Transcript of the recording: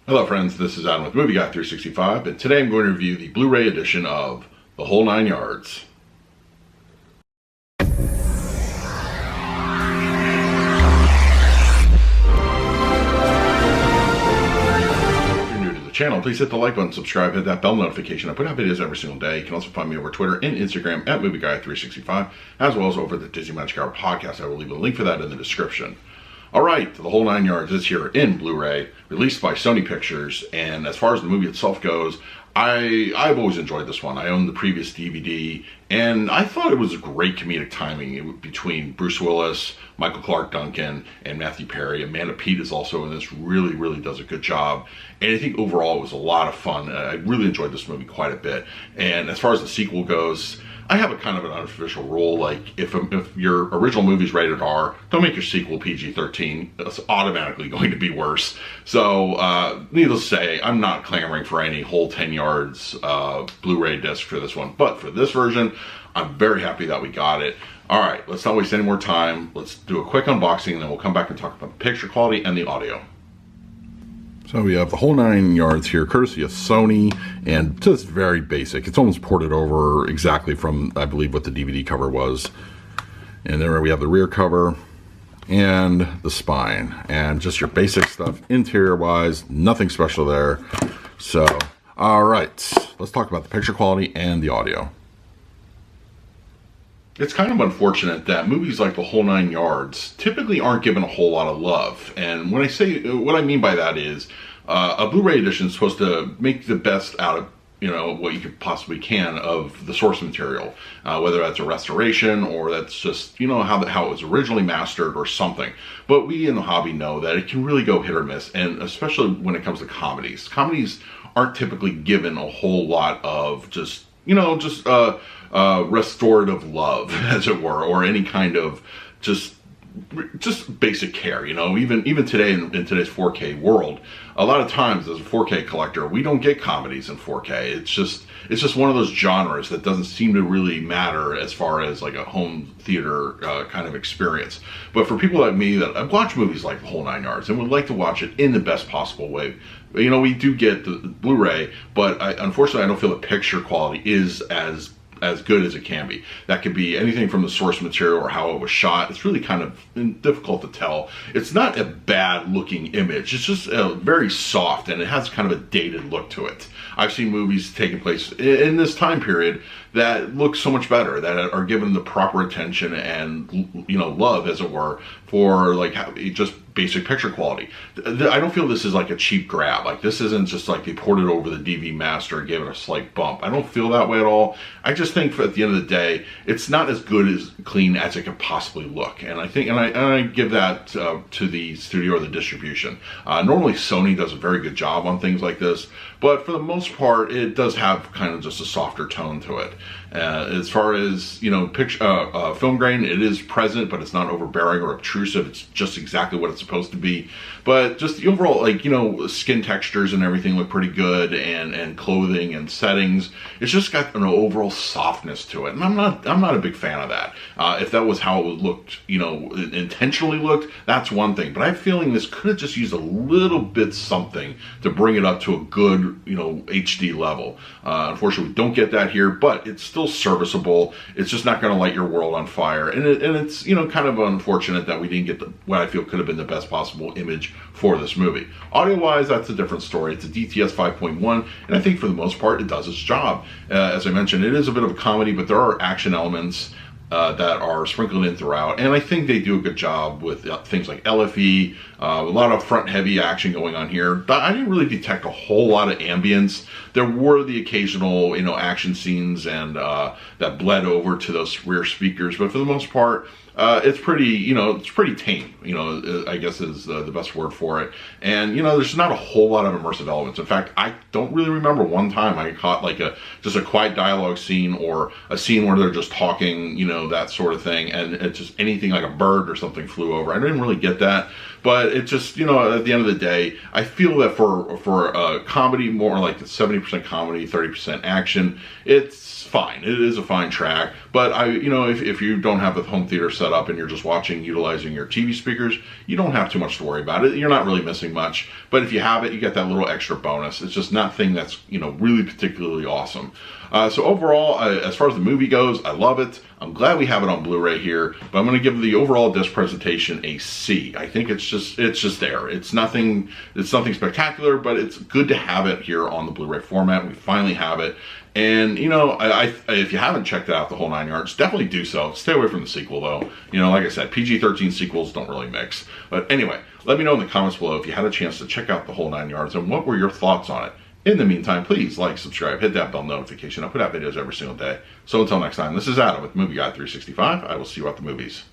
Hello friends, this is Adam with Movie Guy 365, and today I'm going to review the Blu Ray edition of The Whole Nine Yards. If you're new to the channel, please hit the like button, subscribe, hit that bell notification. I put out videos every single day. You can also find me over Twitter and Instagram at Movie Guy 365, as well as over the Disney Magic Hour podcast. I will leave a link for that in the description. Alright, The Whole Nine Yards is here in Blu-ray, released by Sony Pictures, and as far as the movie itself goes, I've always enjoyed this one. I owned the previous DVD, and I thought it was great comedic timing between Bruce Willis, Michael Clarke Duncan, and Matthew Perry. Amanda Peet is also in this, really does a good job, and I think overall it was a lot of fun. I really enjoyed this movie quite a bit, and as far as the sequel goes, I have a kind of an unofficial rule, like if your original movie's rated R, don't make your sequel PG-13. It's automatically going to be worse. So, needless to say, I'm not clamoring for any whole 10 yards Blu-ray disc for this one. But for this version, I'm very happy that we got it. Alright, let's not waste any more time. Let's do a quick unboxing, and then we'll come back and talk about the picture quality and the audio. So we have The Whole Nine Yards here, courtesy of Sony, and just very basic. It's almost ported over exactly from, I believe, what the DVD cover was. And there we have the rear cover and the spine, and just your basic stuff interior-wise, nothing special there. So, all right, let's talk about the picture quality and the audio. It's kind of unfortunate that movies like The Whole Nine Yards typically aren't given a whole lot of love. And when I say, what I mean by that is, a Blu-ray edition is supposed to make the best out of, what you could possibly can of the source material. Whether that's a restoration or that's just, how it was originally mastered or something. But we in the hobby know that it can really go hit or miss, and especially when it comes to comedies. Comedies aren't typically given a whole lot of restorative love, as it were, or any kind of just basic care. Even today in today's 4K world, a lot of times as a 4K collector, we don't get comedies in 4K. It's just one of those genres that doesn't seem to really matter as far as like a home theater kind of experience. But for people like me that have watched movies like The Whole Nine Yards and would like to watch it in the best possible way, we do get the Blu-ray, but unfortunately I don't feel the picture quality is as good as it can be. That could be anything from the source material or how it was shot. It's really kind of difficult to tell. It's not a bad looking image. It's just very soft, and it has kind of a dated look to it. I've seen movies taking place in this time period that look so much better, that are given the proper attention and love, as it were, for like just basic picture quality. I don't feel this is like a cheap grab. Like, this isn't just like they ported over the DV master and gave it a slight bump. I don't feel that way at all. I just think at the end of the day, it's not as good as clean as it could possibly look. And I think, and I give that to the studio or the distribution. Normally Sony does a very good job on things like this, but for the most part, it does have kind of just a softer tone to it. As far as film grain, it is present, but it's not overbearing or obtrusive. It's just exactly what it's supposed to be. But just the overall, skin textures and everything look pretty good, and clothing and settings. It's just got an overall softness to it, and I'm not a big fan of that. If that was how it looked, intentionally looked, that's one thing. But I have a feeling this could have just used a little bit something to bring it up to a good, HD level. Unfortunately, we don't get that here, but it's still serviceable. It's just not going to light your world on fire, and it's kind of unfortunate that we didn't get what I feel could have been the best possible image for this movie. Audio wise, that's a different story. It's a DTS 5.1, and I think for the most part it does its job. As I mentioned, it is a bit of a comedy, but there are action elements that are sprinkled in throughout, and I think they do a good job with things like LFE, a lot of front heavy action going on here. But I didn't really detect a whole lot of ambience. There were the occasional action scenes and that bled over to those rear speakers, but for the most part it's pretty tame, I guess is the best word for it. And there's not a whole lot of immersive elements. In fact, I don't really remember one time I caught like just a quiet dialogue scene, or a scene where they're just talking, that sort of thing, and it's just anything like a bird or something flew over. I didn't really get that. But it just, you know, at the end of the day, I feel that for a comedy, more like 70% comedy, 30% action, it's fine. It is a fine track. But you know, if you don't have the home theater set up and you're just utilizing your TV speakers, you don't have too much to worry about it. You're not really missing much. But if you have it, you get that little extra bonus. It's just nothing that's, you know, really particularly awesome. So overall, as far as the movie goes, I love it. I'm glad we have it on Blu-ray here, but I'm going to give the overall disc presentation a C. I think it's just there. It's nothing spectacular, but it's good to have it here on the Blu-ray format. We finally have it. And, you know, if you haven't checked it out the whole 9 yards, definitely do so. Stay away from the sequel, though. You know, like I said, PG-13 sequels don't really mix. But anyway, let me know in the comments below if you had a chance to check out the whole 9 yards and what were your thoughts on it. In the meantime, please like, subscribe, hit that bell notification. I put out videos every single day. So until next time, this is Adam with Movie Guy 365. I will see you at the movies.